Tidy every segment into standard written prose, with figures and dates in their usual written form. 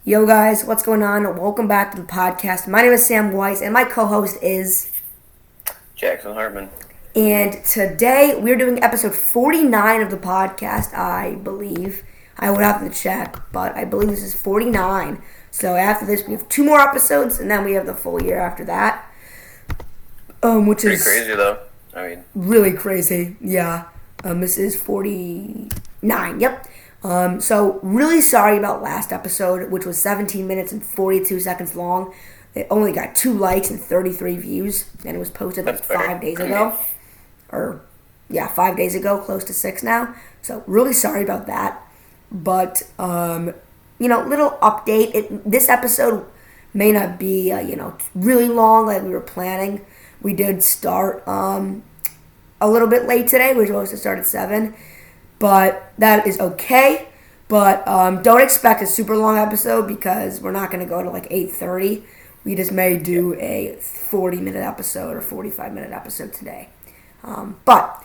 Yo guys, what's going on? Welcome back to the podcast. My name is Sam Weiss and my co-host is Jackson Hartman. And today we're doing episode 49 of the podcast, I believe. I would have to check, but I believe this is 49. So after this we have 2 more episodes and then we have the full year after that. Which Pretty is crazy though. I mean, really crazy. Yeah. This is 49. Yep. So really sorry about last episode, which was 17 minutes and 42 seconds long. It only got 2 likes and 33 views, and it was posted like 5 days ago. 5 days ago, close to 6 now. So really sorry about that. But, little update. This episode may not be, really long like we were planning. We did start a little bit late today. We were supposed to start at 7. But that is okay. But don't expect a super long episode because we're not going to go to like 8:30. We just may do a 40-minute episode or 45-minute episode today. But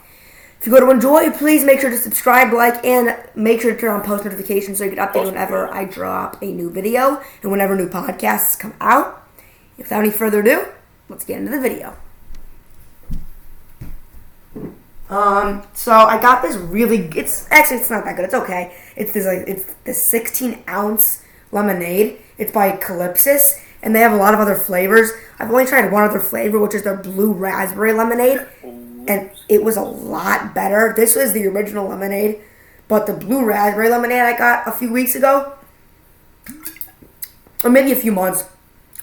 if you go to enjoy, please make sure to subscribe, like, and make sure to turn on post notifications so you get updated whenever I drop a new video and whenever new podcasts come out. Without any further ado, let's get into the video. So I got this it's not that good. It's okay. It's this 16-ounce lemonade. It's by Calypsis, and they have a lot of other flavors. I've only tried one other flavor, which is their blue raspberry lemonade, and it was a lot better. This was the original lemonade, but the blue raspberry lemonade I got a few weeks ago, or maybe a few months,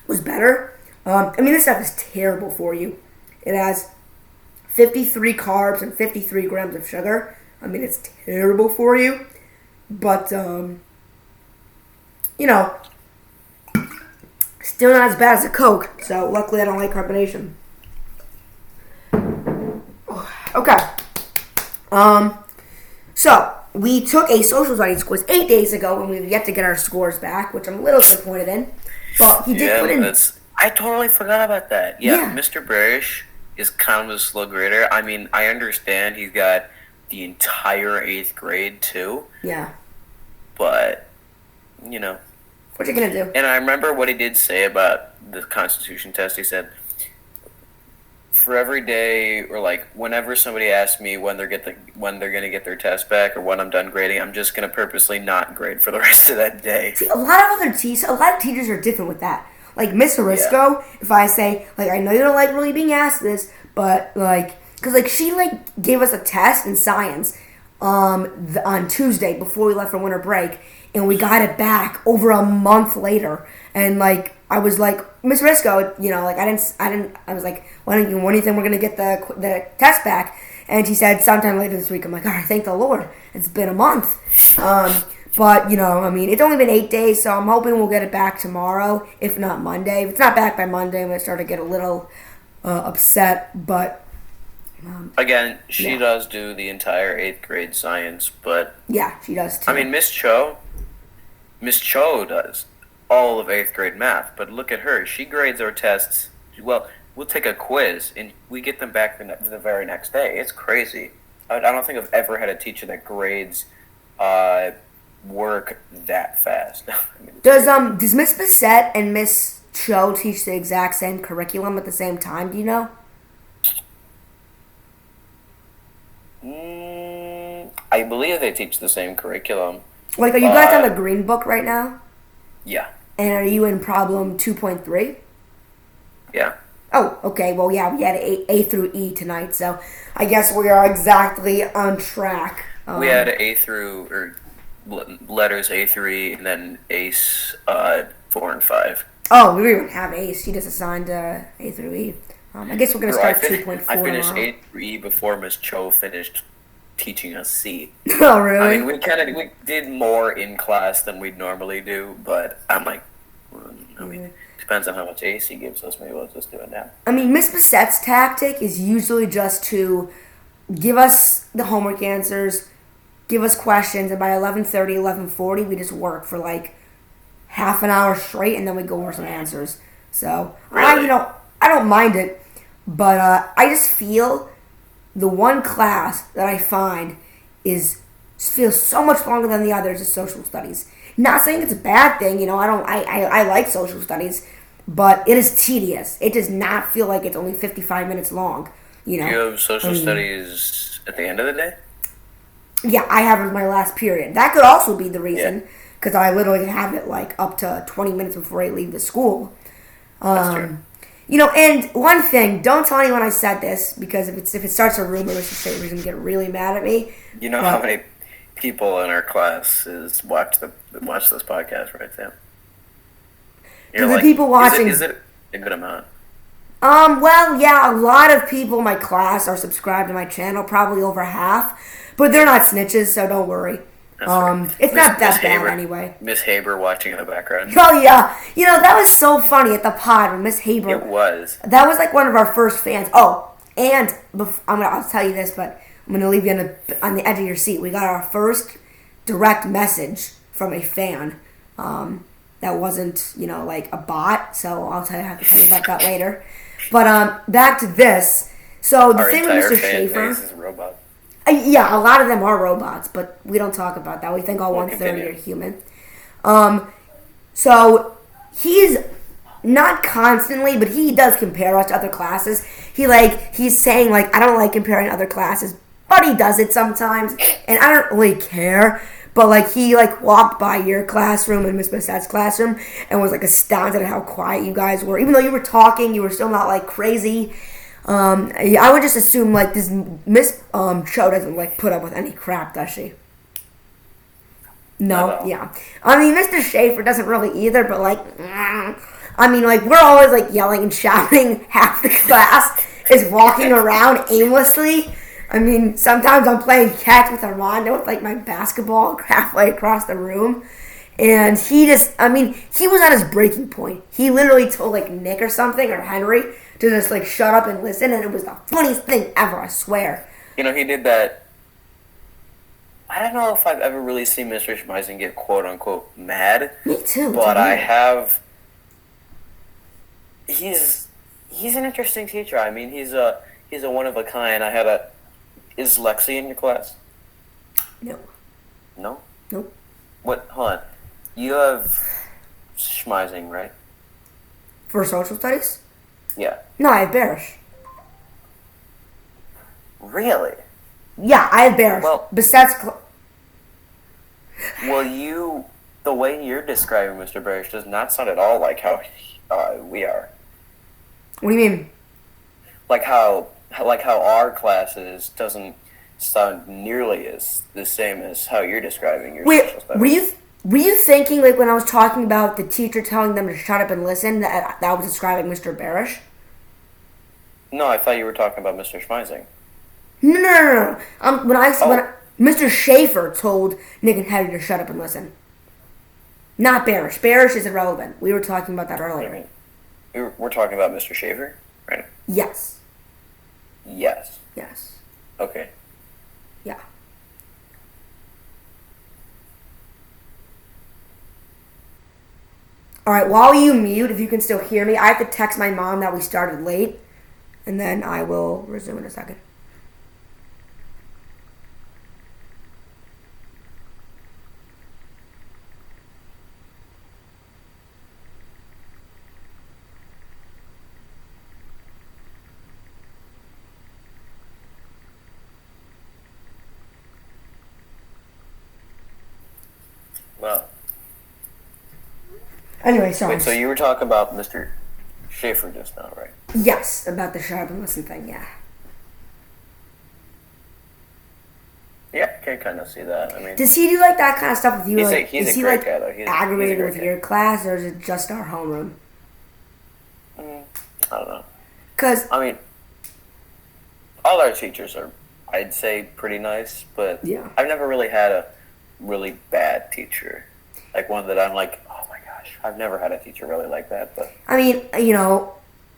was better. This stuff is terrible for you. It has 53 carbs and 53 grams of sugar. It's terrible for you. But, still not as bad as a Coke. So, luckily I don't like carbonation. Okay. So, we took a social studies quiz 8 days ago and we've yet to get our scores back, which I'm a little disappointed in. But he did put in... I totally forgot about that. Yeah. Mr. Barish is kind of a slow grader. I understand he's got the entire 8th grade too. Yeah. But, what you gonna do? And I remember what he did say about the Constitution test. He said, for every day, or like whenever somebody asks me when they're gonna get their test back or when I'm done grading, I'm just gonna purposely not grade for the rest of that day. See, a lot of teachers are different with that. Like, Miss Arisco, if I say, I know you don't like really being asked this, but, because, she, gave us a test in science on Tuesday before we left for winter break, and we got it back over a month later, and, I was like, Miss Arisco, I was like, when do you think we're going to get the test back? And she said, sometime later this week. I'm like, all right, thank the Lord. It's been a month. But, it's only been 8 days, so I'm hoping we'll get it back tomorrow, if not Monday. If it's not back by Monday, I'm going to start to get a little upset, but... Again, she does do the entire 8th grade science, but... Yeah, she does, too. Miss Cho does all of 8th grade math, but look at her. She grades our tests. Well, we'll take a quiz, and we get them back the very next day. It's crazy. I don't think I've ever had a teacher that grades... work that fast. Does Miss Bissett and Miss Cho teach the exact same curriculum at the same time? Do you know? I believe they teach the same curriculum. Are you guys on the Green Book right now? Yeah. And are you in problem 2.3? Yeah. Oh, okay. Well, yeah, we had A through E tonight, so I guess we are exactly on track. We had A through letters A through E, and then ACE 4 and 5. Oh, we don't even have ACE. She just assigned A through E. I guess we're going to start 2.4 I finished A through E before Miss Cho finished teaching us C. Oh, really? We did more in class than we'd normally do, but I'm like, depends on how much ACE he gives us. Maybe we'll just do it now. Miss Bissett's tactic is usually just to give us the homework answers, give us questions, and by 11:30, 11:40, we just work for half an hour straight, and then we go over some answers. So, really? I don't mind it, but I just feel the one class that I find feels so much longer than the others is social studies. Not saying it's a bad thing, I like social studies, but it is tedious. It does not feel like it's only 55 minutes long, Do you have social studies at the end of the day? Yeah, I have my last period. That could also be the Yeah, reason, because I literally have it like up to 20 minutes before I leave the school. that's true. And one thing, don't tell anyone I said this, because if it starts a rumor, Mr. Saber's gonna get really mad at me. You know how But many people in our class watch this podcast, right, Sam? to You're the like, people watching, is it a good amount? well, yeah, a lot of people in my class are subscribed to my channel, probably over half, but they're not snitches, so don't worry. That's right. It's not that bad Haber, anyway. Miss Haber watching in the background. Oh yeah, that was so funny at the pod when Miss Haber. It was. That was like one of our first fans. Oh, and I'll tell you this, but I'm gonna leave you on the edge of your seat. We got our first direct message from a fan. That wasn't like a bot. So I have to tell you about that later. But back to this. So the Our thing with entire Mr. fan Schaefer. base is a robot. Yeah, a lot of them are robots, but we don't talk about that. We think all We'll 130 continue. are human. So he's not constantly, but he does compare us to other classes. He's saying like, I don't like comparing other classes, but he does it sometimes, and I don't really care. But like he walked by your classroom and Miss Bissette's classroom and was like astounded at how quiet you guys were. Even though you were talking, you were still not like crazy. I would just assume like this Miss Cho doesn't like put up with any crap, does she? No, Not at all. yeah. I mean, Mr. Schaefer doesn't really either, but we're always like yelling and shouting. Half the class is walking around aimlessly. I mean, sometimes I'm playing catch with Armando with like my basketball halfway across the room. And he was at his breaking point. He literally told like Nick or something, or Henry, to just like shut up and listen, and it was the funniest thing ever, I swear. He did that. I don't know if I've ever really seen Mr. Schmeisen get quote unquote mad, Me too. but I have. He's an interesting teacher. I mean, he's a one of a kind. Is Lexi in your class? No. No. Nope. What? Hold on. You have Schmeising, right? For social studies? Yeah. No, I have Barish. Really? Yeah, I have Barish. Well- Besides, Well, the way you're describing Mr. Barish does not sound at all like how we are. what do you mean? Like how our classes doesn't sound nearly as the same as how you're describing your Wait, social studies. were you thinking like when I was talking about the teacher telling them to shut up and listen that I was describing Mr. Barish? No, I thought you were talking about Mr. Schmeising. No. When Oh. Mr. Schaefer told Nick and Hetty to shut up and listen. Not Barish. Barish is irrelevant. We were talking about that What do you earlier. mean? We're talking about Mr. Schaefer, right? Yes. Yes. Okay. Yeah. Alright, while you mute, if you can still hear me, I have to text my mom that we started late, and then I will resume in a second. Well, Anyway, sorry. wait. So you were talking about Mr. Schaefer just now, right? Yes, about the shut up and listen thing, yeah. Yeah, I can kind of see that. I mean, Does he do like that kind of stuff with you? He's a- Like, he's is a he great like guy, though. He's a aggravated great with guy. your class, or is it just our homeroom? I don't know. Because I mean, all our teachers are, I'd say, pretty nice, but Yeah. I've never really had a really bad teacher. Like one that I'm like, oh my gosh, I've never had a teacher really like that. But I mean,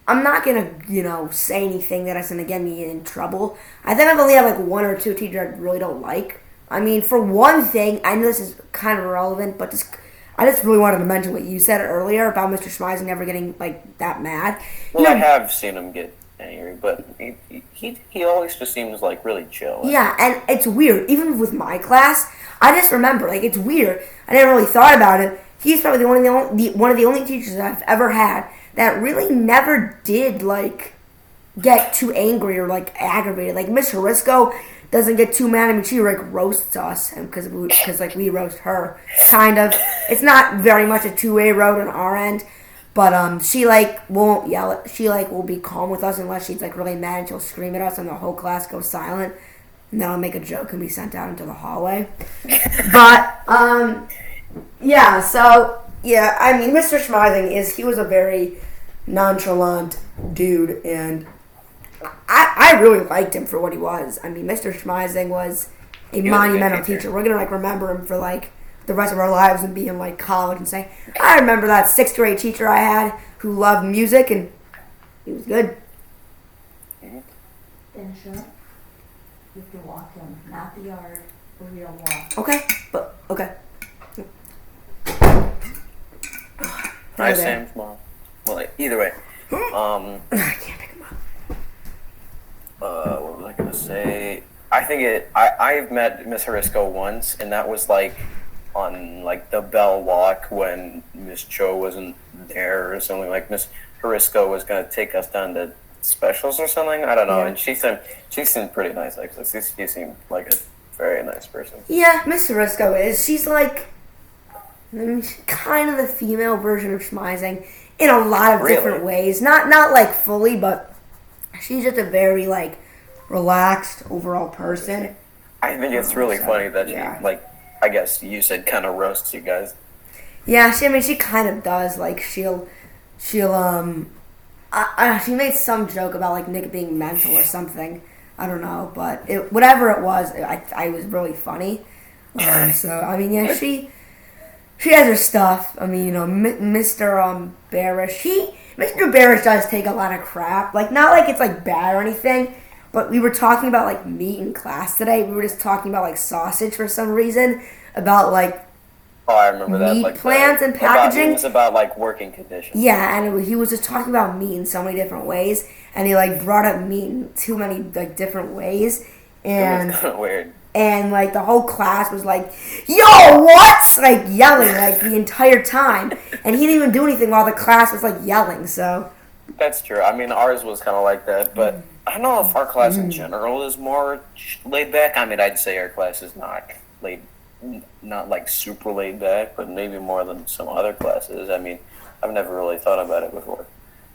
I'm not gonna, say anything that is gonna get me in trouble. I think I've only had like one or two teachers I really don't like. I mean, for one thing, I know this is kind of irrelevant, but I just really wanted to mention what you said earlier about Mr. Schmeising never getting like that mad. well, I have seen him get angry, but he always just seems like really chill. Yeah, and it's weird. Even with my class, I just remember, like, it's weird. I never really thought about it. He's probably one of the only teachers I've ever had that really never did, like, get too angry or, like, aggravated. Like, Miss Harisco doesn't get too mad. I mean, she, like, roasts us because, like, we roast her, kind of. It's not very much a two-way road on our end. But she like won't yell. She like will be calm with us unless she's like really mad and she'll scream at us and the whole class goes silent. And then I'll make a joke and be sent out into the hallway. But yeah. So yeah, I mean, Mr. Schmizing he was a very nonchalant dude, and I really liked him for what he was. I mean, Mr. Schmizing was a monumental teacher. We're gonna like remember him for like the rest of our lives and be in like college and say, I remember that 6th grade teacher I had who loved music and he was good. Finish up. You have to walk him, not the yard, the real walk. Okay, but okay. Hi, Sam. Well, either way. I can't pick him up. What was I gonna say? I've met Miss Harisco once, and that was like on like the Bell Walk when Miss Cho wasn't there or something. Like Miss Harisco was gonna take us down to specials or something. I don't know. Yeah. And she seemed pretty nice. Actually, she seemed like a very nice person. Yeah, Miss Harisco is. She's like kind of the female version of Schmizing in a lot of different ways. Not like fully, but she's just a very like relaxed overall person. I think it's really funny that she like. I guess you said kind of roasts you guys. Yeah, she kind of does. Like she made some joke about like Nick being mental or something. I don't know, but whatever it was, I was really funny. So I mean, yeah, she has her stuff. I mean, you know, Mr. Barish, Mr. Barish does take a lot of crap. Like not like it's like bad or anything. But we were talking about, like, meat in class today. We were just talking about, like, sausage for some reason. About, like, I remember that. Meat like plants and packaging. It was about, like, working conditions. Yeah, and he was just talking about meat in so many different ways. And he, like, brought up meat in too many, like, different ways. And it was kind of weird. And, like, the whole class was like, yo, what? Like, yelling, like, the entire time. And he didn't even do anything while the class was, like, yelling, so. That's true. I mean, ours was kind of like that, but I don't know if our class in general is more laid back. I mean, I'd say our class is not like super laid back, but maybe more than some other classes. I mean, I've never really thought about it before.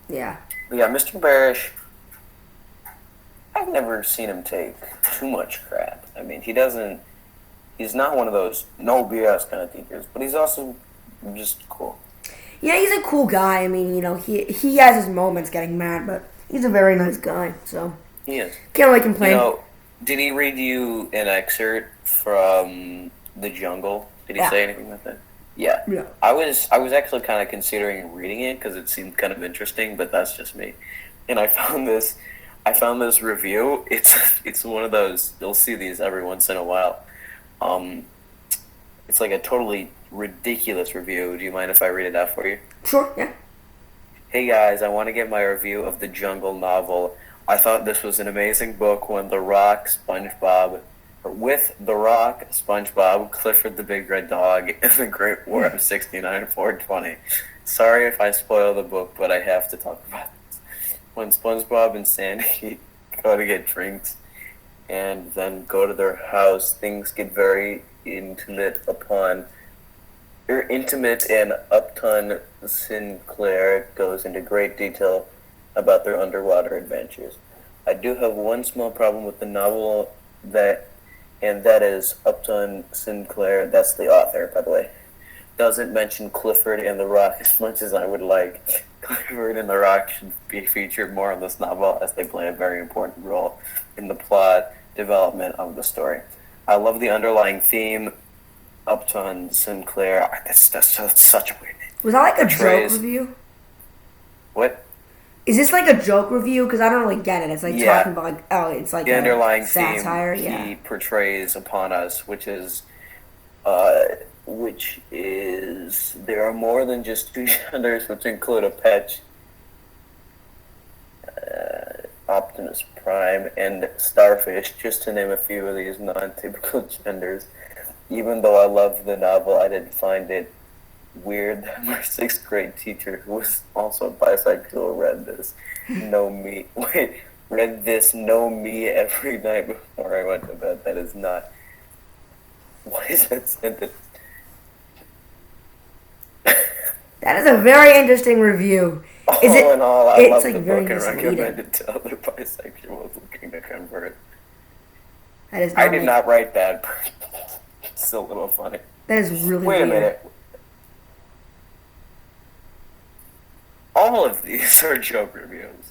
Yeah. But yeah, Mr. Barish, I've never seen him take too much crap. I mean, he's not one of those no BS kind of teachers, but he's also just cool. Yeah, he's a cool guy. I mean, you know, he has his moments getting mad, but he's a very nice guy, so. He is. Can't really complain. You know, did he read you an excerpt from The Jungle? Did he say anything like that? Yeah. I was actually kind of considering reading it because it seemed kind of interesting, but that's just me. And I found this review. It's one of those, you'll see these every once in a while. It's like a totally ridiculous review. Do you mind if I read it out for you? Sure, yeah. Hey guys, I want to give my review of the Jungle novel. I thought this was an amazing book with The Rock, SpongeBob, Clifford the Big Red Dog, and the Great War of 69-420. Sorry if I spoil the book, but I have to talk about this. When SpongeBob and Sandy go to get drinks and then go to their house, things get very intimate, and Upton Sinclair goes into great detail about their underwater adventures. I do have one small problem with the novel, and that is Upton Sinclair, that's the author, by the way, doesn't mention Clifford and the Rock as much as I would like. Clifford and the Rock should be featured more in this novel as they play a very important role in the plot development of the story. I love the underlying theme. Upton Sinclair. That's such a weird name. Was that like a joke review? What? Is this like a joke review? Because I don't really get it. It's like talking about like, it's like the underlying satire. Theme he portrays upon us, which is there are more than just two genders, which include a pet. Optimus Prime, and Starfish, just to name a few of these non-typical genders. Even though I loved the novel, I didn't find it weird that my 6th grade teacher, who was also bisexual, read this "No Me" every night before I went to bed. That is not... What is that sentence? That is a very interesting review. All in all, I love the book and misleading. recommend it to other bisexuals looking to convert. That is I did not write that, but it's a little funny. That is really Wait weird. a minute. All of these are joke reviews.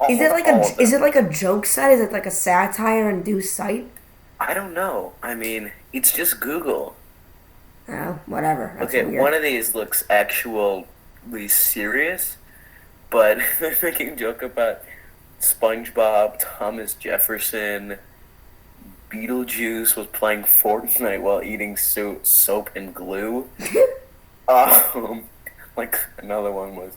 Is it like a joke site? Is it like a satire-induced site? I don't know. I mean, it's just Google. Oh, whatever. That's Okay, weird. one of these looks actually serious, but they're making a joke about SpongeBob, Thomas Jefferson, Beetlejuice was playing Fortnite while eating soap and glue. Like another one was,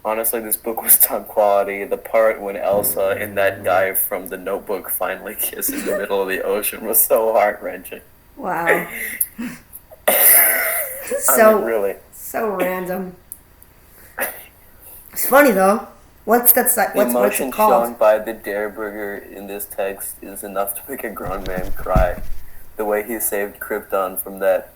honestly, this book was top quality. The part when Elsa and that guy from The Notebook finally kiss in the middle of the ocean was so heart-wrenching. Wow. I mean, really. So random. It's funny though. What's that site? The What's emotion it called? shown by the Dareburger in this text is enough to make a grown man cry. The way he saved Krypton from that,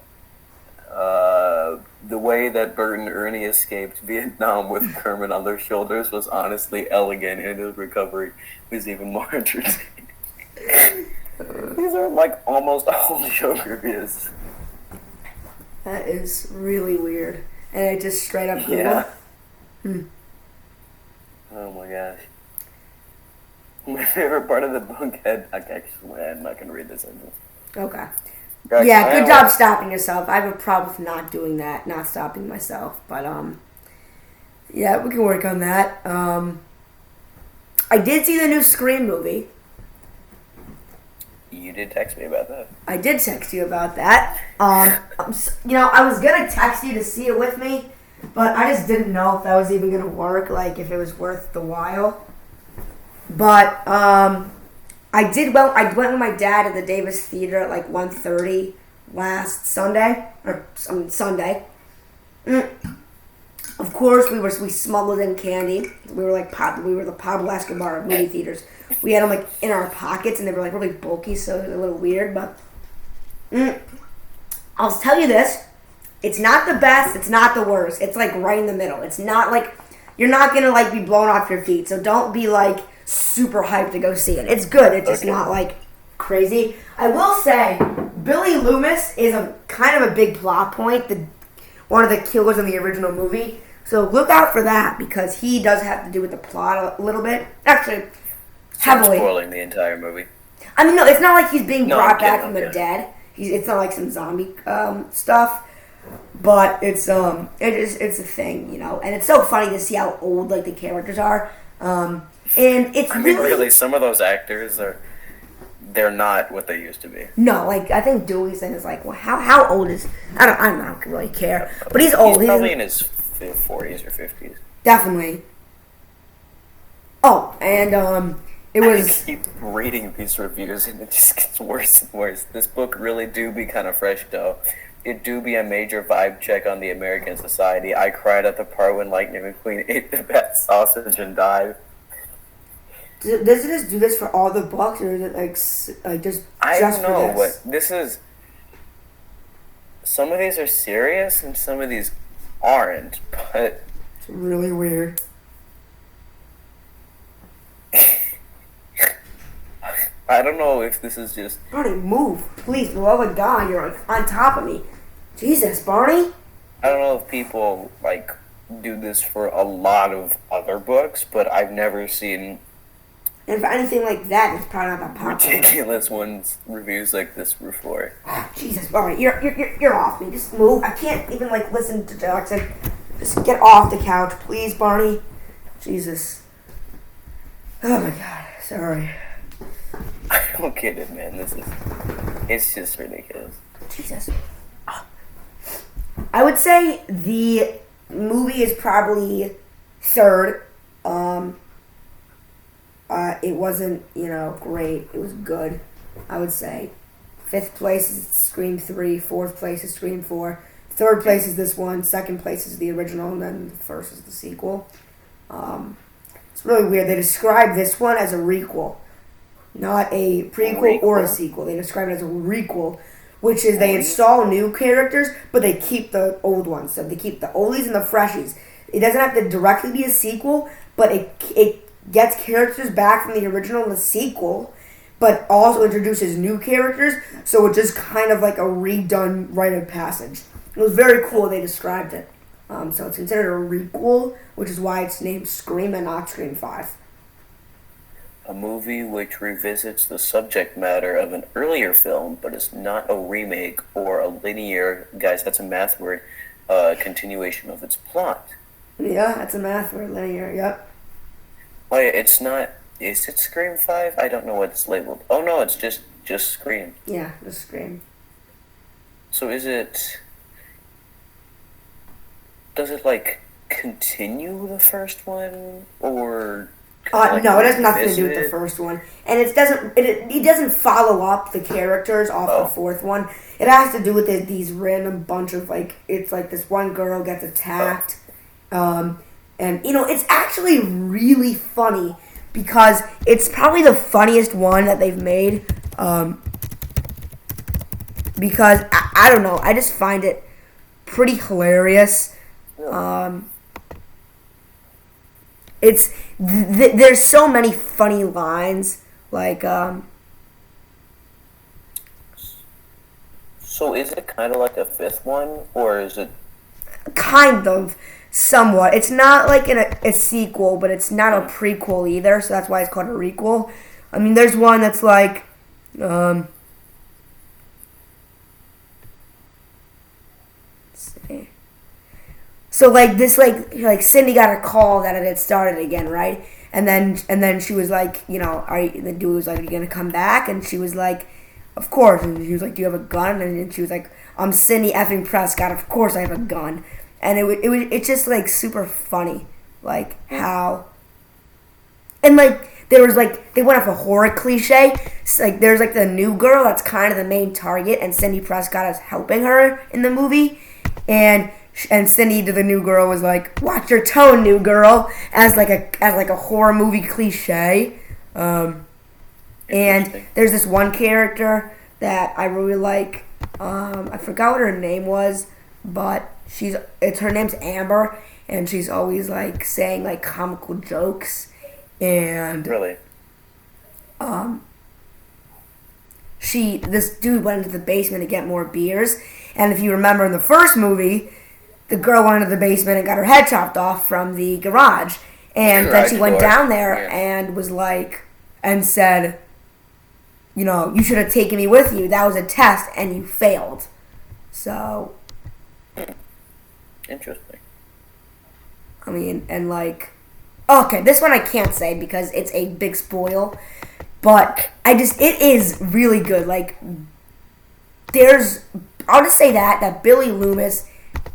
the way that Bert and Ernie escaped Vietnam with Kermit on their shoulders was honestly elegant, and his recovery was even more entertaining. These are like almost all joke reviews. That is really weird. And I just straight up Google. Yeah. Hmm. Oh my gosh. My favorite part of the book had... Actually, I'm not going to read this sentence. Okay. Guys, Yeah, good job stopping yourself. I have a problem with not doing that, not stopping myself. But, yeah, we can work on that. I did see the new Scream movie. You did text me about that. I did text you about that. I was going to text you to see it with me, but I just didn't know if that was even going to work, like if it was worth the while. But I went with my dad to the Davis Theater at like 1:30 last Sunday. Of course, we smuggled in candy. We were the Pablo Escobar of movie theaters. We had them like in our pockets, and they were like really bulky, so it was a little weird. But I'll tell you this: it's not the best, it's not the worst. It's like right in the middle. It's not like you're not gonna like be blown off your feet. So don't be like super hyped to go see it. It's good. It's just not like crazy. I will say, Billy Loomis is a kind of a big plot point. One of the killers in the original movie. So look out for that, because he does have to do with the plot a little bit. Actually, heavily. Spoiling the entire movie. I mean, no, it's not like he's being brought back from the kidding. dead. It's not like some zombie stuff, but it's a thing, you know. And it's so funny to see how old like the characters are. And it's really some of those actors they're not what they used to be. No, like I think Dewey's is like, well, how old is? I don't really care, but he's old. He's probably in his 40s or 50s. Definitely. Oh, and it was. I keep reading these reviews and it just gets worse and worse. This book really do be kind of fresh though. It do be a major vibe check on the American society. I cried at the part when Lightning McQueen ate the best sausage and died. Does it just do this for all the books, or is it like just? I just don't know for what this is. Some of these are serious and some of these aren't, but it's really weird. I don't know if this is just... Barney, move. Please, for the love of God, you're like, on top of me. Jesus, Barney. I don't know if people, like, do this for a lot of other books, but I've never seen... And for anything like that, it's probably not that popular. Ridiculous ones, reviews like this before. Jesus, Barney, you're off me. Just move. I can't even, like, listen to Jackson. Just get off the couch, please, Barney. Jesus. Oh, my God. Sorry. I don't get it, man. It's just ridiculous. Jesus. I would say the movie is probably third. It wasn't, great. It was good, I would say. Fifth place is Scream 3. Fourth place is Scream 4. Third place is this one. Second place is the original, and then the first is the sequel. It's really weird. They describe this one as a requel, not a prequel or a sequel. They describe it as a requel, which is they install new characters, but they keep the old ones. So they keep the oldies and the freshies. It doesn't have to directly be a sequel, but it gets characters back from the original in the sequel, but also introduces new characters, so it's just kind of like a redone rite of passage. It was very cool. They described it. So it's considered a requel, which is why it's named Scream and not Scream 5. A movie which revisits the subject matter of an earlier film, but is not a remake or a linear, guys, that's a math word, continuation of its plot. Yeah, that's a math word, linear, yep. Oh yeah, it's not, is it Scream 5? I don't know what it's labeled. Oh no, it's just Scream. Yeah, just Scream. So does it like continue the first one, or no, it has nothing to do with the first one, and it doesn't follow up the characters off the fourth one. It has to do with these random bunch of it's like this one girl gets attacked, and it's actually really funny because it's probably the funniest one that they've made. Because I don't know, I just find it pretty hilarious. There's so many funny lines, So is it kind of like a fifth one, or is it kind of somewhat? It's not like a sequel, but it's not a prequel either, so that's why it's called a requel. I mean, there's one that's like let's see. So Cindy got a call that it had started again, right? And then she was like, the dude was like, "Are you gonna come back?" And she was like, "Of course." And he was like, "Do you have a gun?" And she was like, "I'm Cindy effing Prescott. Of course I have a gun." And it's just like super funny, like how, and there was they went off a horror cliche. So, there's the new girl that's kind of the main target, and Cindy Prescott is helping her in the movie, and Cindy to the new girl was like, "Watch your tone, new girl," as a horror movie cliche. And there's this one character that I really like. I forgot what her name was, but her name's Amber, and she's always saying comical jokes, and really? This dude went into the basement to get more beers, and if you remember in the first movie, the girl went into the basement and got her head chopped off from the garage. And then she went down there and was and said, "You should have taken me with you. That was a test and you failed." So. Interesting. I mean, and okay, this one I can't say because it's a big spoil. But it is really good. I'll just say that Billy Loomis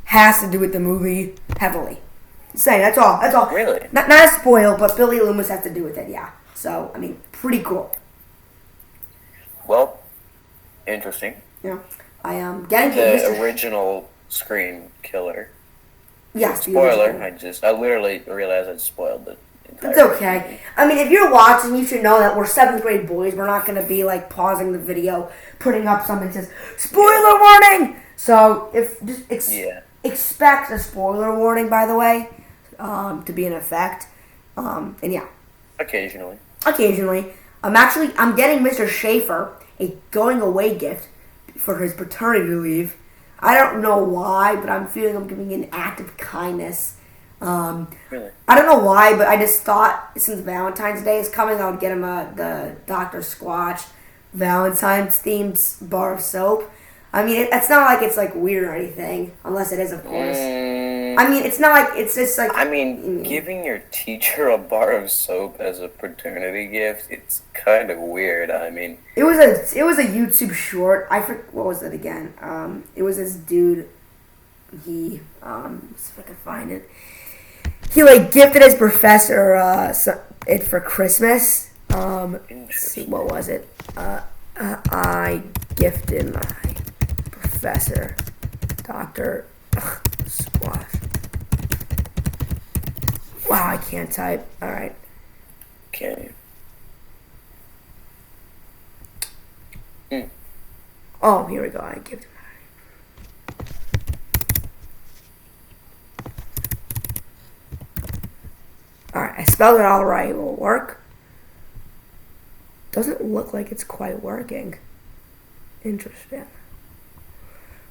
has to do with the movie heavily. That's all. Really? Not a spoil, but Billy Loomis has to do with it, yeah. So, I mean, pretty cool. Well, interesting. Yeah. I am getting the original Scream killer. Yes. Spoiler. I literally realized I spoiled it. It's okay. Movie. I mean, if you're watching, you should know that we're 7th grade boys. We're not going to be pausing the video, putting up something that says spoiler warning. So expect a spoiler warning, by the way, to be in effect. And yeah. Occasionally. I'm getting Mr. Schaefer a going away gift for his paternity leave. I don't know why, but I'm feeling I'm giving an act of kindness. Really? I don't know why, but I just thought since Valentine's Day is coming, I would get him the Dr. Squatch Valentine's themed bar of soap. I mean, it's not like it's weird or anything, unless it is, of course. I mean, it's not it's just giving your teacher a bar of soap as a paternity gift, it's kind of weird. I mean, it was a YouTube short. What was it again? It was this dude. He let's see if I can find it. He gifted his professor it for Christmas. Let's see, what was it? I gifted my professor, Dr. Squash. Wow, I can't type. All right. Okay. Oh, here we go. I gifted my. All right, I spelled it all right. Will it work? Doesn't look like it's quite working. Interesting.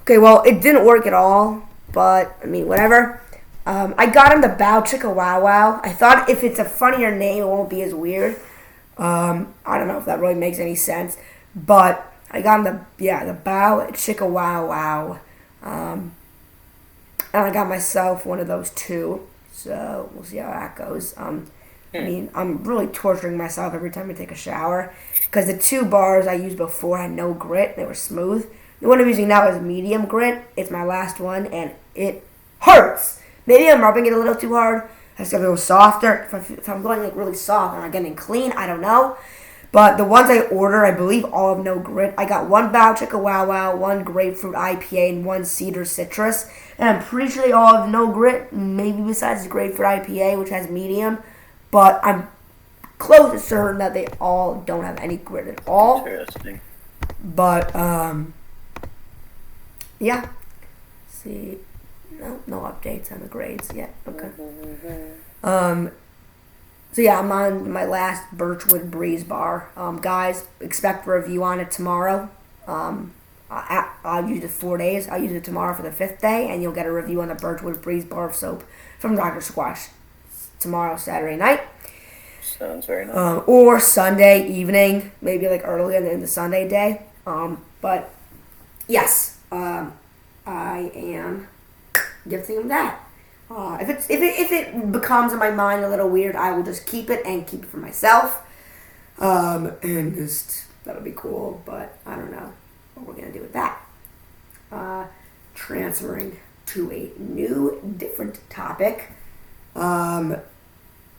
Okay, well, it didn't work at all, but, I mean, whatever. I got him the Bow Chicka Wow Wow. I thought if it's a funnier name, it won't be as weird. I don't know if that really makes any sense, but I got him the Bow Chicka Wow Wow. And I got myself one of those too, so we'll see how that goes. I mean, I'm really torturing myself every time I take a shower, because the 2 bars I used before had no grit. They were smooth. The one I'm using now is medium grit. It's my last one, and it hurts. Maybe I'm rubbing it a little too hard. I just gotta go softer. If I'm going like really soft, am I getting clean? I don't know. But the ones I ordered, I believe all have no grit. I got 1 Bow Chicka Wow Wow, 1 Grapefruit IPA, and 1 Cedar Citrus. And I'm pretty sure they all have no grit, maybe besides the Grapefruit IPA, which has medium. But I'm close to certain that they all don't have any grit at all. Interesting. But, yeah. See, no updates on the grades yet. Okay. So yeah, I'm on my last Birchwood Breeze bar. Guys, expect a review on it tomorrow. I'll use it 4 days. I'll use it tomorrow for the 5th day, and you'll get a review on the Birchwood Breeze bar of soap from Dr. Squash tomorrow, Saturday night. Sounds very nice. Or Sunday evening, maybe like earlier in the Sunday day. But yes, I am gifting him that. If it becomes in my mind a little weird, I will just keep it for myself. And just that'll be cool. But I don't know what we're gonna do with that. Transferring to a new, different topic.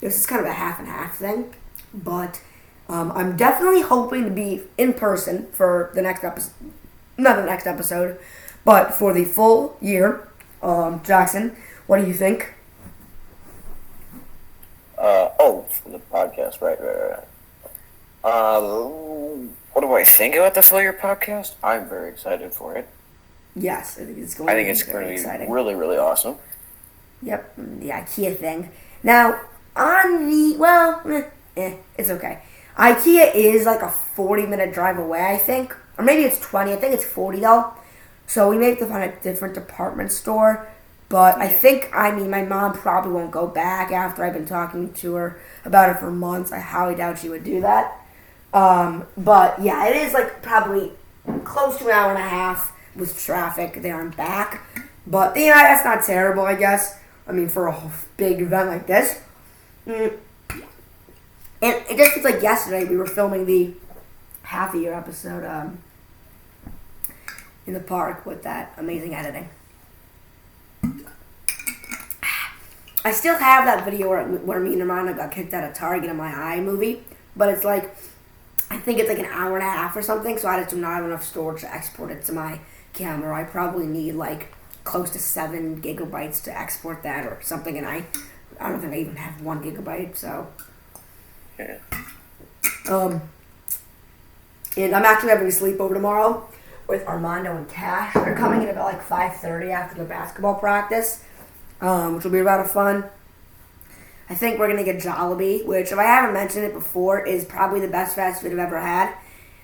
This is kind of a half and half thing, but I'm definitely hoping to be in person for the next episode. Not the next episode, but for the full year. Jackson, what do you think? For the podcast, right. What do I think about the full year podcast? I'm very excited for it. Yes, I think it's going to be exciting. Really, really awesome. Yep, the IKEA thing. Now, it's okay. IKEA is like a 40-minute drive away, I think. Or maybe it's 20. I think it's 40, though. So we may have to find a different department store. But I think, my mom probably won't go back after I've been talking to her about it for months. I highly doubt she would do that. But, yeah, it is like probably close to an hour and a half with traffic there and back. But, that's not terrible, I guess. For a whole big event like this. And it just feels like yesterday we were filming the half-a-year episode in the park with that amazing editing. I still have that video where me and Amanda got kicked out of Target in my iMovie, but it's like, I think it's like an hour and a half or something, so I just do not have enough storage to export it to my camera. I probably need like close to 7 gigabytes to export that or something, and I don't think I even have 1 gigabyte, so. Yeah. And I'm actually having a sleepover tomorrow with Armando and Cash. They're coming in about like 5:30 after the basketball practice, which will be a lot of fun. I think we're going to get Jollibee, which, if I haven't mentioned it before, is probably the best fast food I've ever had.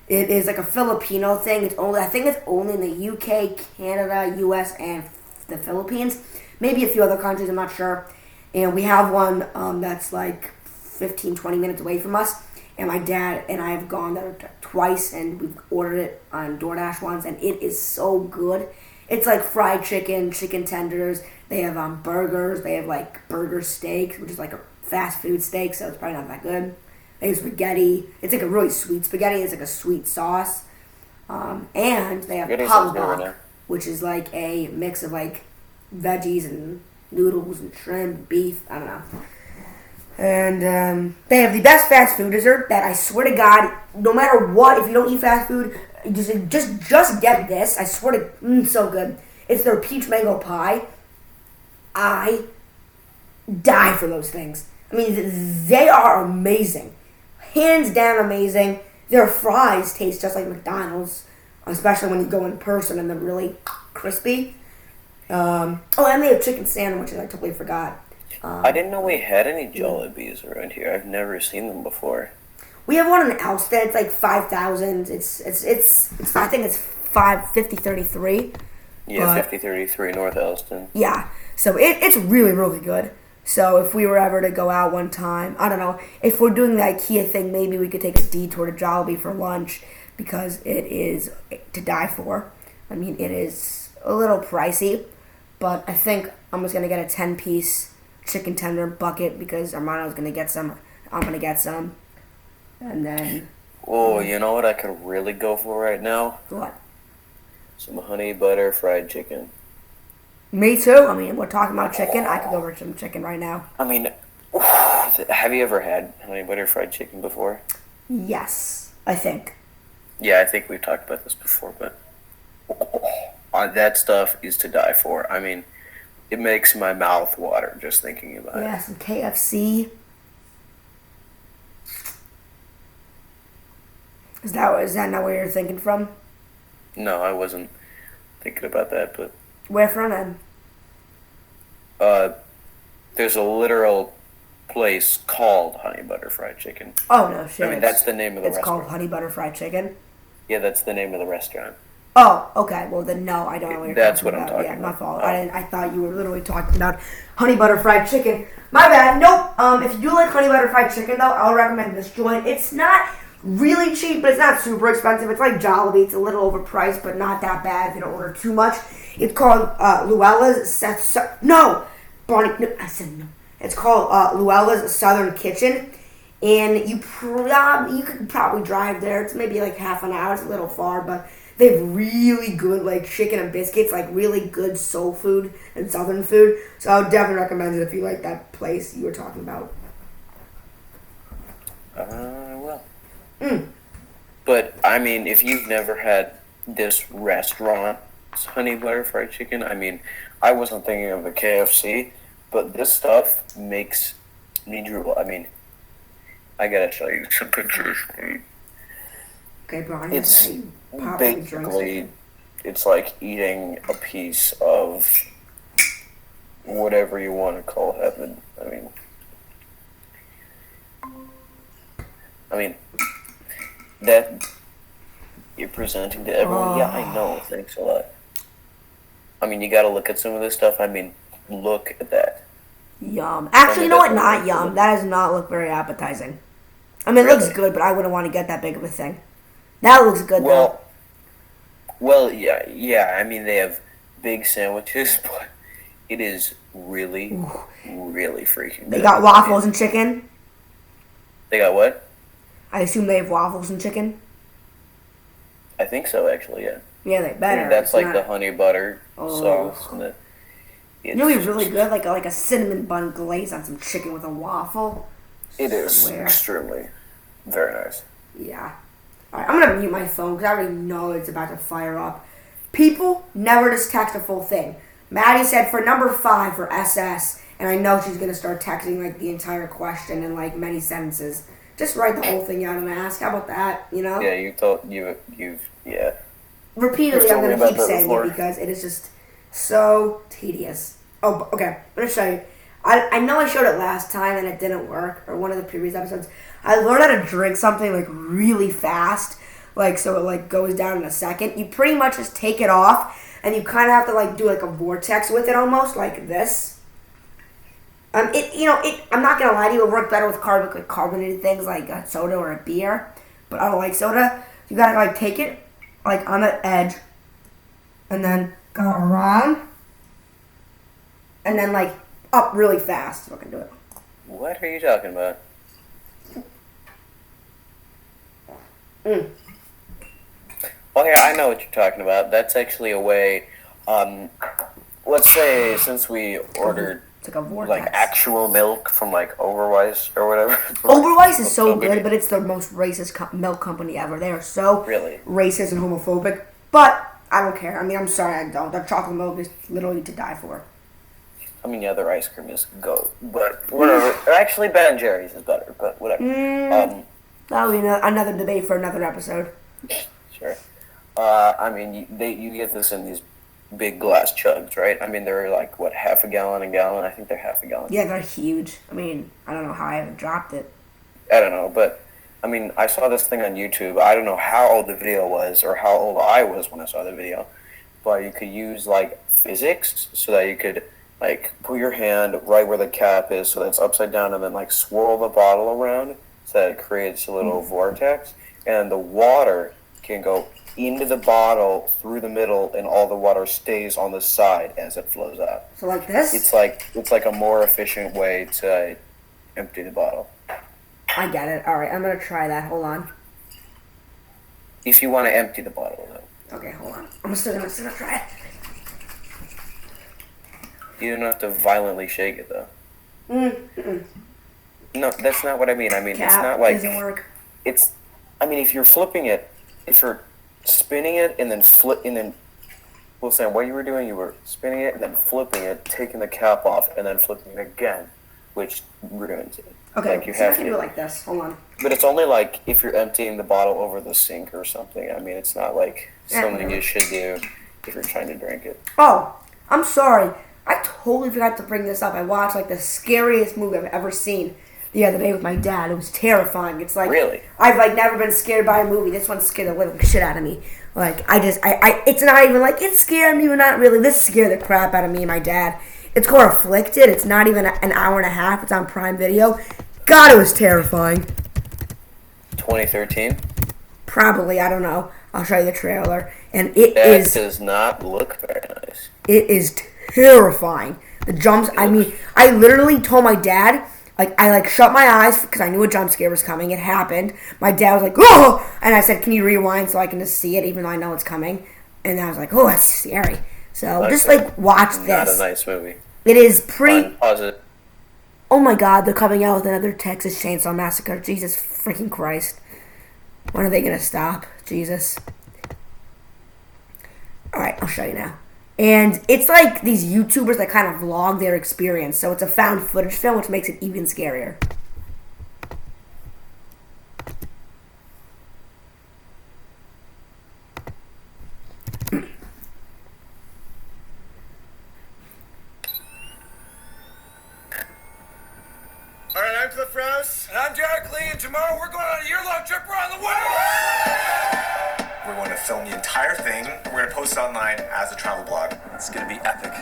It is like a Filipino thing. I think it's only in the UK, Canada, US, and the Philippines. Maybe a few other countries, I'm not sure. And we have one that's like 15, 20 minutes away from us. And my dad and I have gone there twice, and we've ordered it on DoorDash once, and it is so good. It's like fried chicken, chicken tenders. They have burgers. They have like burger steak, which is like a fast food steak, so it's probably not that good. They have spaghetti. It's like a really sweet spaghetti. It's like a sweet sauce. And they have palabok, which is like a mix of like veggies and noodles and shrimp, beef. I don't know. And they have the best fast food dessert that I swear to God, no matter what, if you don't eat fast food, just get this. I swear to, so good. It's their peach mango pie. I die for those things. I mean, they are amazing, hands down amazing. Their fries taste just like McDonald's, especially when you go in person and they're really crispy. And they have chicken sandwiches. I totally forgot. I didn't know we had any Jollibees around here. I've never seen them before. We have one in Alston. It's like 5,000. It's I think it's 5033. Yeah, 5033 North Elston. Yeah, so it's really really good. So if we were ever to go out one time, I don't know, if we're doing the IKEA thing, maybe we could take a detour to Jollibee for lunch because it is to die for. I mean, it is a little pricey, but I think I'm just gonna get a 10-piece chicken tender bucket because Armano's gonna get some. I'm gonna get some, and then. Oh, you know what I could really go for right now? What? Some honey butter fried chicken. Me too. I mean, we're talking about chicken. I could go for some chicken right now. I mean, have you ever had honey butter fried chicken before? Yes, I think. Yeah, I think we've talked about this before, but that stuff is to die for. I mean, it makes my mouth water just thinking about it. Yeah, some KFC. Is that not where you're thinking from? No, I wasn't thinking about that, but Where from then? there's a literal place called Honey Butter Fried Chicken. Oh no, shit. I mean, that's the name of the It's restaurant. called Honey Butter Fried Chicken. Yeah, that's the name of the restaurant. Oh, okay. Well then, no, I don't know what you're That's talking what I'm about. talking Yeah, my about. fault. Oh. I thought you were literally talking about Honey Butter Fried Chicken. My bad. Nope. If you do like Honey Butter Fried Chicken, though, I'll recommend this joint. It's not really cheap, but it's not super expensive. It's like Jollibee. It's a little overpriced, but not that bad if you don't order too much. It's called Luella's. No, Bonnie. No, I said no. It's called Luella's Southern Kitchen, and you could probably drive there. It's maybe like half an hour. It's a little far, but they have really good like chicken and biscuits, like really good soul food and southern food. So I would definitely recommend it if you like that place you were talking about. Well. But, I mean, if you've never had this restaurant's Honey Butter Fried Chicken, I mean, I wasn't thinking of the KFC, but this stuff makes me drool. I mean, I gotta show you some pictures. Okay, Brian. It's basically, it's like eating a piece of whatever you want to call heaven. I mean, that you're presenting to everyone. Yeah, I know. Thanks a lot. I mean, you gotta look at some of this stuff. I mean, look at that. Yum. Actually, you know what? Not yum. That does not look very appetizing. I mean, it looks good, but I wouldn't want to get that big of a thing. That looks good, though. Well, yeah. I mean, they have big sandwiches, but it is really, really freaking good. They got waffles and chicken. They got what? I assume they have waffles and chicken. I think so, actually, yeah. Yeah, they better. I mean, that's like the honey butter sauce. And you know, it'd be really good, like a cinnamon bun glaze on some chicken with a waffle. It is extremely very nice. Yeah. Alright, I'm gonna mute my phone because I already know it's about to fire up. People never just text a full thing. Maddie said for number 5 for SS, and I know she's gonna start texting like the entire question in like many sentences. Just write the whole thing out and ask. How about that? You know? Yeah, you've Repeatedly, I'm gonna keep saying before. it because it is just so tedious. Oh, okay. I'm gonna show you. I know I showed it last time and it didn't work, or one of the previous episodes. I learned how to drink something like really fast, like so it like goes down in a second. You pretty much just take it off, and you kind of have to like do like a vortex with it, almost like this. I'm not gonna lie to you, it worked better with carbonated things like a soda or a beer, but I don't like soda. You gotta like take it like on the edge, and then go around, and then like up really fast. So I can do it. What are you talking about? Oh yeah, I know what you're talking about. That's actually a way. Let's say since we ordered It's like a vortex. Like actual milk from like Overweiss or whatever. Overweiss is so good, but it's the most racist milk company ever. They are so really racist and homophobic. But I don't care. I mean, I'm sorry, I don't. Their chocolate milk is literally to die for. I mean, yeah, their ice cream is goat, but whatever. Actually, Ben & Jerry's is better, but whatever. That'll be another debate for another episode. Sure. I mean, you get this in these big glass chugs, right? I mean, they're like, what, half a gallon, a gallon? I think they're half a gallon. Yeah, they're huge. I mean, I don't know how I haven't dropped it. I don't know, but, I mean, I saw this thing on YouTube. I don't know how old the video was or how old I was when I saw the video, but you could use, like, physics so that you could, like, put your hand right where the cap is so that it's upside down and then, like, swirl the bottle around so that it creates a little vortex, and the water can go into the bottle through the middle, and all the water stays on the side as it flows out. So like this? It's like a more efficient way to empty the bottle. I get it. All right, I'm gonna try that. Hold on. If you want to empty the bottle, though. Okay, hold on. I'm still gonna try it. You don't have to violently shake it, though. No, that's not what I mean. I mean, Cap it's not like doesn't work. It's. I mean, if you're flipping it, if you're spinning it and then well, Sam, what you were doing, you were spinning it and then flipping it, taking the cap off, and then flipping it again, which ruins it. Okay, like you so I have can to do it like this. Hold on. But it's only like if you're emptying the bottle over the sink or something. I mean, it's not like something you should do if you're trying to drink it. Oh, I'm sorry. I totally forgot to bring this up. I watched like the scariest movie I've ever seen the other day with my dad. It was terrifying. It's like really, I've like never been scared by a movie. This one scared the living shit out of me. Like it's not even like it scared me, but not really. This scared the crap out of me and my dad. It's called Afflicted. It's not even an hour and a half. It's on Prime Video. God, it was terrifying. 2013. Probably, I don't know. I'll show you the trailer, and that does not look very nice. It is terrifying. The jumps. I mean, I literally told my dad. I shut my eyes because I knew a jump scare was coming. It happened. My dad was like, "Oh!" And I said, "Can you rewind so I can just see it, even though I know it's coming?" And I was like, "Oh, that's scary." So that's just like watch this. Not a nice movie. It is pretty. Pause it. Oh my God! They're coming out with another Texas Chainsaw Massacre. Jesus freaking Christ! When are they gonna stop? Jesus. All right, I'll show you now. And it's like these YouTubers that kind of vlog their experience. So it's a found footage film, which makes it even scarier. Alright, I'm Cliff Rouse. And I'm Derek Lee, and tomorrow we're going on a year-long trip around the world! We're going to film the entire thing. We're going to post it online as a travel blog. It's going to be epic.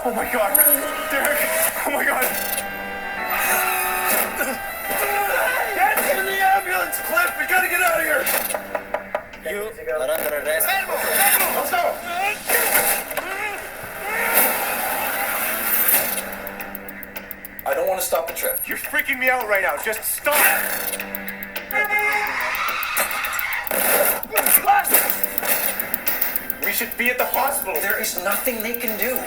Oh my God, Derek! Oh my God! Get in the ambulance, Cliff! We gotta get out of here! You are under arrest. Let's go! I don't want to stop the trip. You're freaking me out right now. Just stop! We should be at the hospital. There is nothing they can do.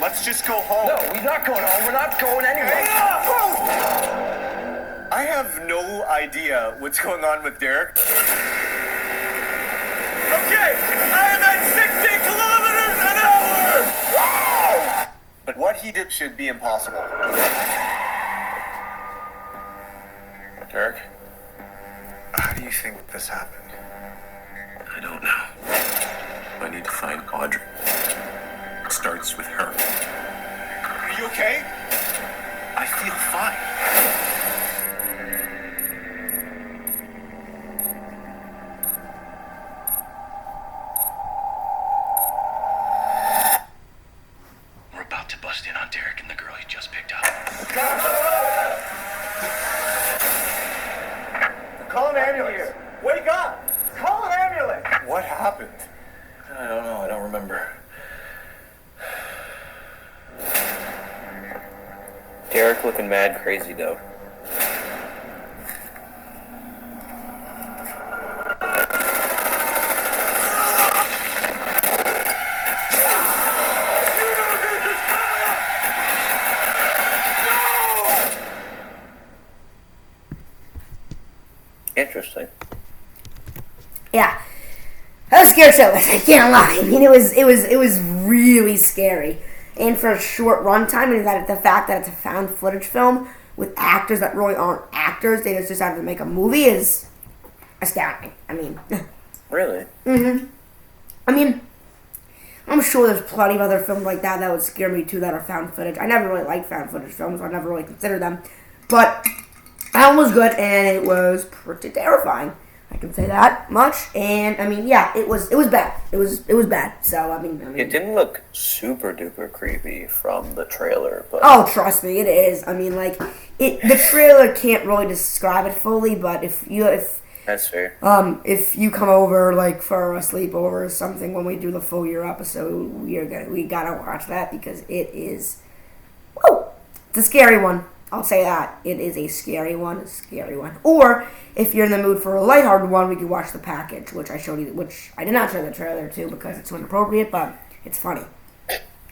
Let's just go home. No, we're not going home. We're not going anywhere. I have no idea what's going on with Derek. Okay, I am at 60 kilometers an hour! But what he did should be impossible. Derek, how do you think this happened? I don't know. I need to find Audrey. It starts with her. Are you okay? I feel fine. We're about to bust in on Derek and the girl he just picked up. Call an ambulance. Wake up! Call an ambulance! What happened? I don't know. I don't remember. Derek looking mad crazy though. Interesting. Yeah. I was scared shitless, I can't lie. I mean, it was really scary. And for a short runtime, and that the fact that it's a found footage film with actors that really aren't actors, they just decided to make a movie is astounding. I mean, Really? I mean, I'm sure there's plenty of other films like that would scare me too that are found footage. I never really liked found footage films, so I never really considered them. But that one was good, and it was pretty terrifying. I can say that much. And I mean, yeah, it was bad. It was bad. So I mean, It didn't look super duper creepy from the trailer, but oh, trust me, it is. I mean, like the trailer can't really describe it fully, but if that's fair. if you come over like for a sleepover or something when we do the full year episode, we gotta watch that because it is, whoa, it's a scary one. I'll say that. It is a scary one. Or, if you're in the mood for a lighthearted one, we could watch The Package, which I showed you, which I did not show the trailer to because it's inappropriate, but it's funny.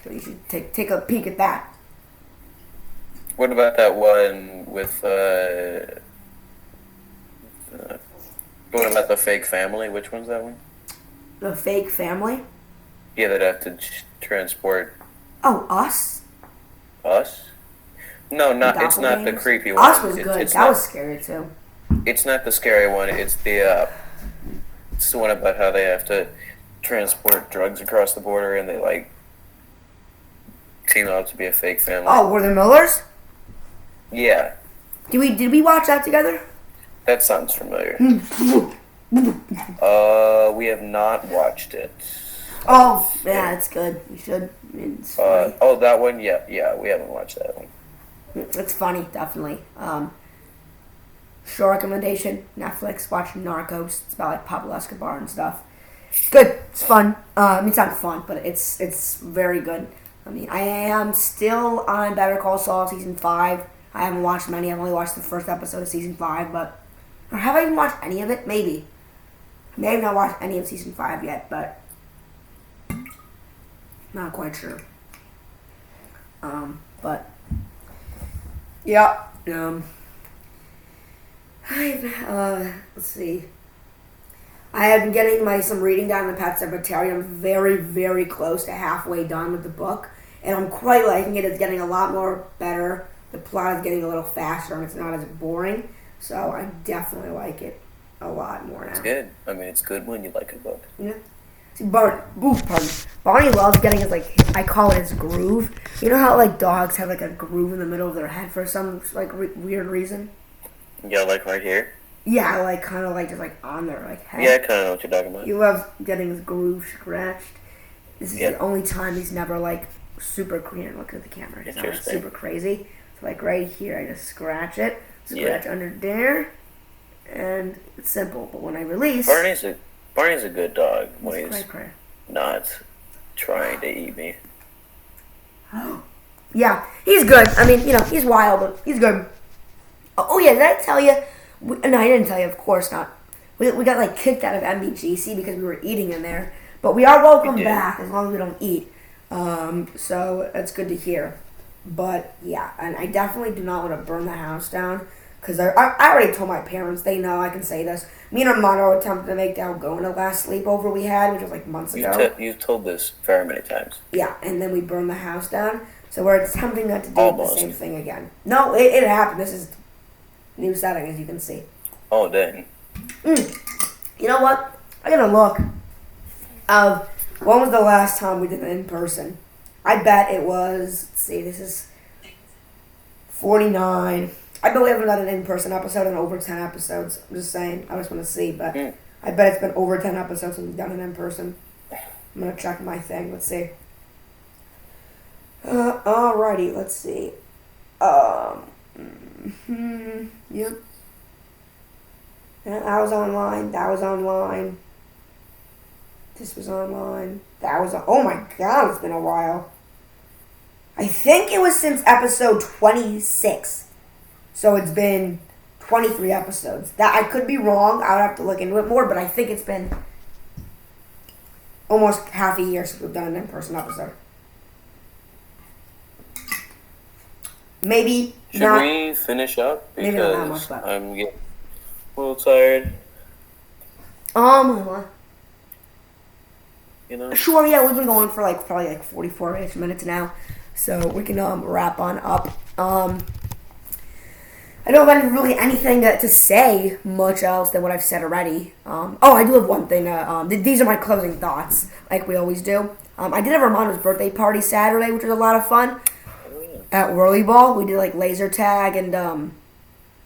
So you should take a peek at that. What about that one with what about the fake family? Which one's that one? The Fake Family? Yeah, that have to transport Oh, Us? us. No, not. It's not the Doppelgangers? creepy one. Us was good. It's That not, was scary, too. It's not the scary one. It's the one about how they have to transport drugs across the border, and they like team up to be a fake family. Oh, were the Millers? Yeah, Did we watch that together? that sounds familiar. We have not watched it. Oh, yeah, it's good. You should. I mean, it's funny. Oh, that one. Yeah, we haven't watched that one. It's funny, definitely. Show recommendation, Netflix, watch Narcos. It's about like Pablo Escobar and stuff. It's good. It's fun. I mean, it's not fun, but it's very good. I mean, I am still on Better Call Saul season 5. I haven't watched many. I've only watched the first episode of season 5, but or have I even watched any of it? Maybe. I may have not watched any of season 5 yet, but not quite sure. But yeah. Let's see. I have been getting some reading done in the Pet Cemetery. I'm very, very close to halfway done with the book, and I'm quite liking it. It's getting a lot more better. The plot is getting a little faster, and it's not as boring. So I definitely like it a lot more now. It's good. I mean, it's good when you like a book. Yeah. See, Barney loves getting his, like, I call it his groove. You know how, like, dogs have, like, a groove in the middle of their head for some, like, weird reason? Yeah, like right here. Yeah, like, kind of, like, just, like, on their, like, head. Yeah, I kind of know what you're talking about. He loves getting his groove scratched. This is Yeah. the only time he's never, like, super clean. Look at the camera. He's not like, super crazy. So, like, right here, I just scratch it. Scratch under there. And it's simple. But when I release... Barney's a good dog when he's cray. not trying to eat me. Yeah, he's good. I mean, you know, he's wild, but he's good. Oh yeah, did I tell you? No, I didn't tell you. Of course not. We got, like, kicked out of MBGC because we were eating in there. But we are welcome back as long as we don't eat. So that's good to hear. But yeah, and I definitely do not want to burn the house down. Because I already told my parents, they know I can say this. Me and Armando attempted to make Dalgona the last sleepover we had, which was like months ago. You've told this very many times. Yeah, and then we burned the house down. So we're attempting not to do the same thing again. No, it happened. This is new setting, as you can see. Oh, dang. You know what? I gotta look. When was the last time we did it in person? I bet it was, let's see, this is 49. I bet we haven't done an in-person episode in over 10 episodes. I'm just saying. I just want to see, but I bet it's been over 10 episodes since we've done it in person. I'm going to check my thing. Let's see. Alrighty, let's see. Yep. Yeah, that was online. That was online. This was online. That was... oh my god, it's been a while. I think it was since episode 26. So it's been 23 episodes. That I could be wrong. I would have to look into it more, but I think it's been almost half a year since we've done an in-person episode. Maybe Should not. we finish up? Maybe not that much, Because but I'm getting a little tired. You know? Sure, yeah, we've been going for probably 44 minutes now, so we can wrap on up. I don't have really anything to say much else than what I've said already. I do have one thing. These are my closing thoughts, like we always do. I did have Armando's birthday party Saturday, which was a lot of fun. At Whirly Ball, we did laser tag, and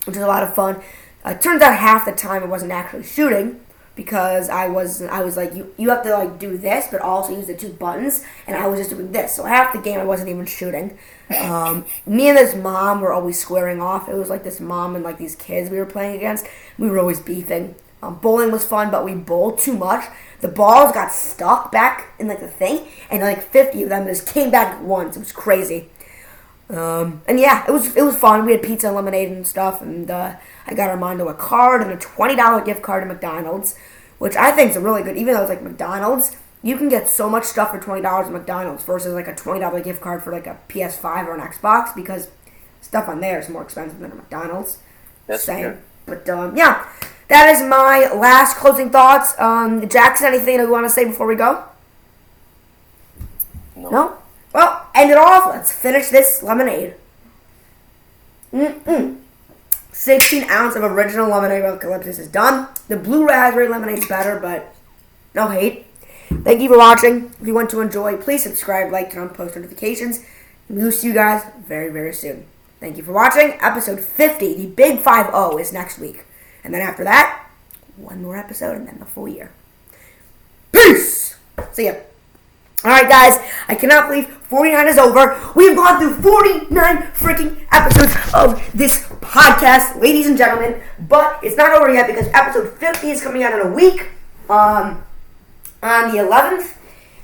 which was a lot of fun. It turns out half the time I wasn't actually shooting, because I was like, you have to do this, but also use the two buttons, and I was just doing this. So half the game I wasn't even shooting. Me and this mom were always squaring off. It was this mom and these kids we were playing against. We were always beefing. Bowling was fun, but we bowled too much. The balls got stuck back in the thing, and 50 of them just came back at once. It was crazy. And yeah, it was fun. We had pizza and lemonade and stuff, and I got Armando a card and a $20 gift card to McDonald's, which I think is a really good. Even though it's McDonald's, you can get so much stuff for $20 at McDonald's versus a $20 gift card for a PS5 or an Xbox, because stuff on there is more expensive than a McDonald's. That's same. But yeah, that is my last closing thoughts. Jackson, anything you want to say before we go? No? Well, end it off. Let's finish this lemonade. 16 ounce of original lemonade eucalyptus is done. The blue raspberry lemonade's better, but no hate. Thank you for watching. If you want to enjoy, please subscribe, like, turn on post notifications. And we'll see you guys very, very soon. Thank you for watching. Episode 50, the big 5-0, is next week. And then after that, one more episode and then the full year. Peace! See ya. Alright guys, I cannot believe 49 is over. We've gone through 49 freaking episodes of this podcast, ladies and gentlemen. But it's not over yet, because episode 50 is coming out in a week. On the 11th.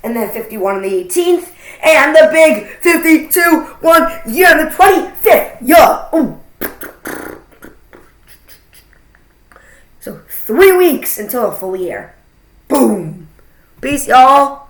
And then 51 on the 18th. And the big 52-1 year on the 25th. Yeah. Ooh. So 3 weeks until a full year. Boom. Peace, y'all.